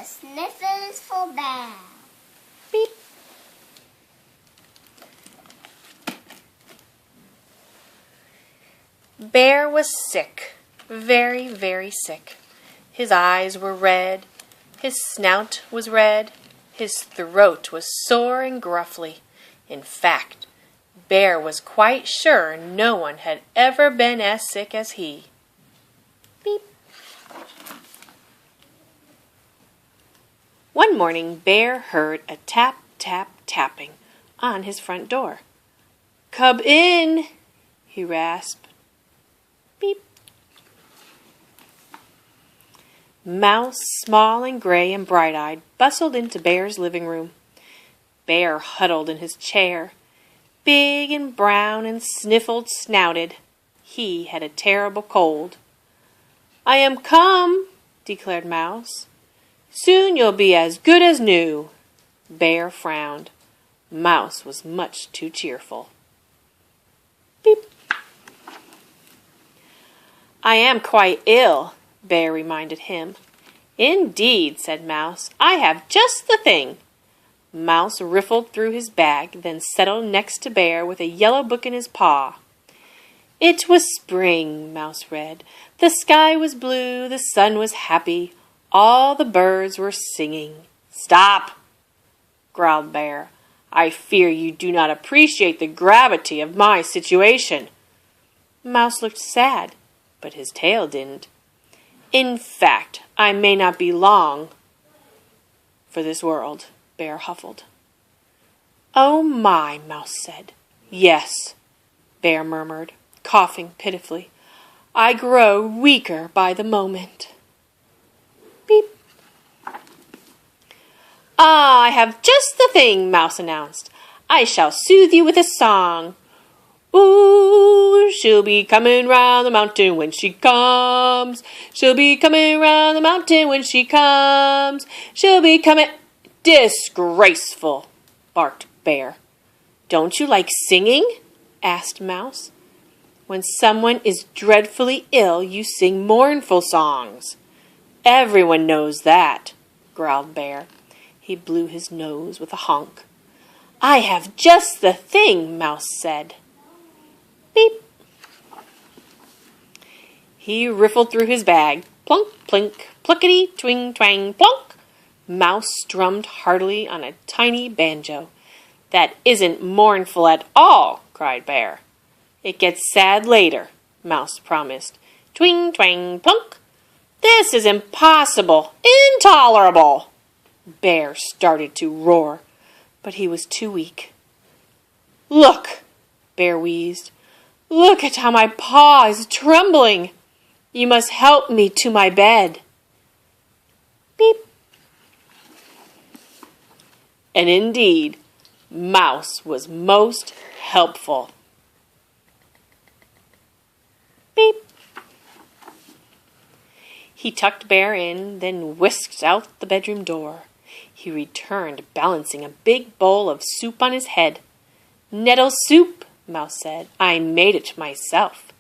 Sniffles for bear. Beep. Bear was sick, very, very sick. His eyes were red, his snout was red, his throat was sore and gruffly. In fact, Bear was quite sure no one had ever been as sick as he. Beep. One morning, Bear heard a tap, tap, tapping on his front door. "Come in," he rasped. Beep. Mouse, small and gray and bright-eyed, bustled into Bear's living room. Bear huddled in his chair, big and brown and snouted. He had a terrible cold. "I am come," declared Mouse. "Soon you'll be as good as new." Bear frowned. Mouse was much too cheerful. Beep. "I am quite ill," Bear reminded him. "Indeed," said Mouse. "I have just the thing." Mouse riffled through his bag, then settled next to Bear with a yellow book in his paw. It was spring, Mouse read. The sky was blue, the sun was happy, all the birds were singing. "Stop!" growled Bear. "I fear you do not appreciate the gravity of my situation." Mouse looked sad, but his tail didn't. "In fact, I may not be long for this world," Bear huffled. "Oh my," Mouse said. "Yes," Bear murmured, coughing pitifully. "I grow weaker by the moment." Beep. "Ah, I have just the thing," Mouse announced. "I shall soothe you with a song. Ooh, she'll be coming round the mountain when she comes. She'll be coming round the mountain when she comes. She'll be coming—" "Disgraceful!" barked Bear. "Don't you like singing?" asked Mouse. "When someone is dreadfully ill, you sing mournful songs. Everyone knows that," growled Bear. He blew his nose with a honk. "I have just the thing," Mouse said. Beep. He riffled through his bag. Plunk, plink, pluckety, twing, twang, plunk. Mouse strummed heartily on a tiny banjo. "That isn't mournful at all," cried Bear. "It gets sad later," Mouse promised. Twing, twang, plunk. "This is impossible! Intolerable!" Bear started to roar, but he was too weak. "Look," Bear wheezed. "Look at how my paw is trembling. You must help me to my bed." Beep. And indeed, Mouse was most helpful. Beep. He tucked Bear in, then whisked out the bedroom door. He returned, balancing a big bowl of soup on his head. "Nettle soup," Mouse said. "I made it myself."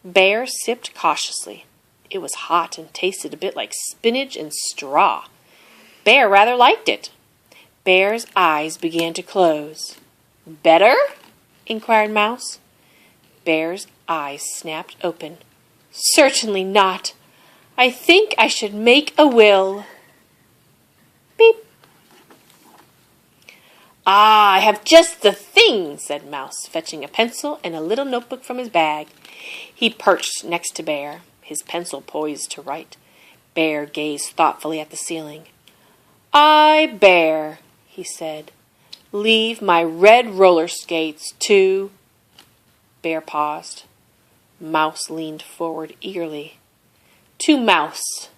Bear sipped cautiously. It was hot and tasted a bit like spinach and straw. Bear rather liked it. Bear's eyes began to close. "Better?" inquired Mouse. Bear's eyes snapped open. "Certainly not. I think I should make a will." Beep. "Ah, I have just the thing," said Mouse, fetching a pencil and a little notebook from his bag. He perched next to Bear, his pencil poised to write. Bear gazed thoughtfully at the ceiling. "I, Bear," he said, "leave my red roller skates to—" Bear paused. Mouse leaned forward eagerly. "To Mouse,"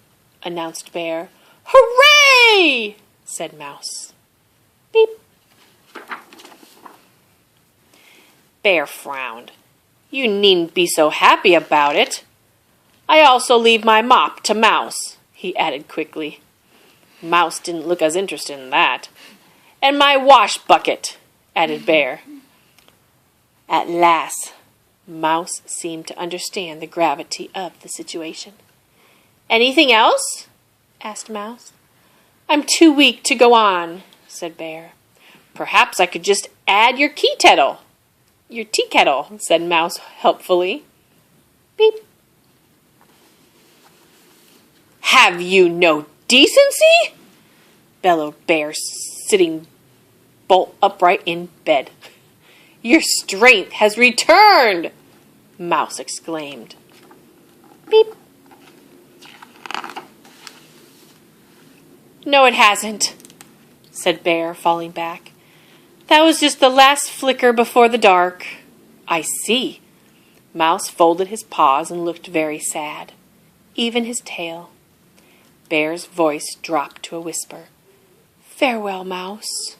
announced Bear. "Hooray!" said Mouse. Beep. Bear frowned. "You needn't be so happy about it. I also leave my mop to Mouse," he added quickly. Mouse didn't look as interested in that. "And my wash bucket," added Bear. At last, Mouse seemed to understand the gravity of the situation. "Anything else?" asked Mouse. I'm too weak to go on, said Bear. Perhaps I could just add your tea kettle, said Mouse helpfully. Beep. Have you no decency? Bellowed Bear, sitting bolt upright in bed. Your strength has returned, Mouse exclaimed. Beep. No, it hasn't, said Bear, falling back. That was just the last flicker before the dark. I see. Mouse folded his paws and looked very sad, even his tail. Bear's voice dropped to a whisper. Farewell, Mouse.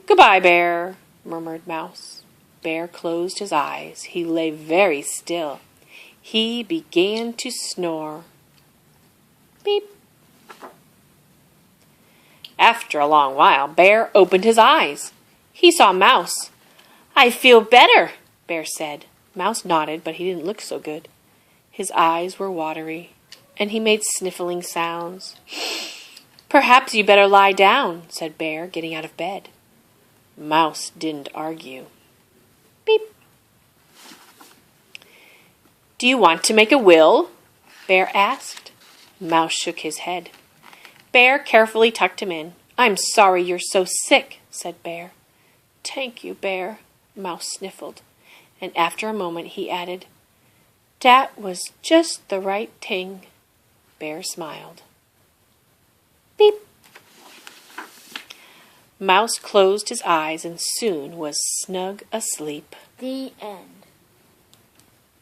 Goodbye, Bear, murmured Mouse. Bear closed his eyes. He lay very still. He began to snore. Beep. After a long while, Bear opened his eyes. He saw Mouse. I feel better, Bear said. Mouse nodded, but he didn't look so good. His eyes were watery, and he made sniffling sounds. Perhaps you better lie down, said Bear, getting out of bed. Mouse didn't argue. Beep. Do you want to make a will? Bear asked. Mouse shook his head. Bear carefully tucked him in. I'm sorry you're so sick, said Bear. Thank you, Bear, Mouse sniffled. And after a moment he added, that was just the right thing. Bear smiled. Beep. Mouse closed his eyes and soon was snug asleep. The end.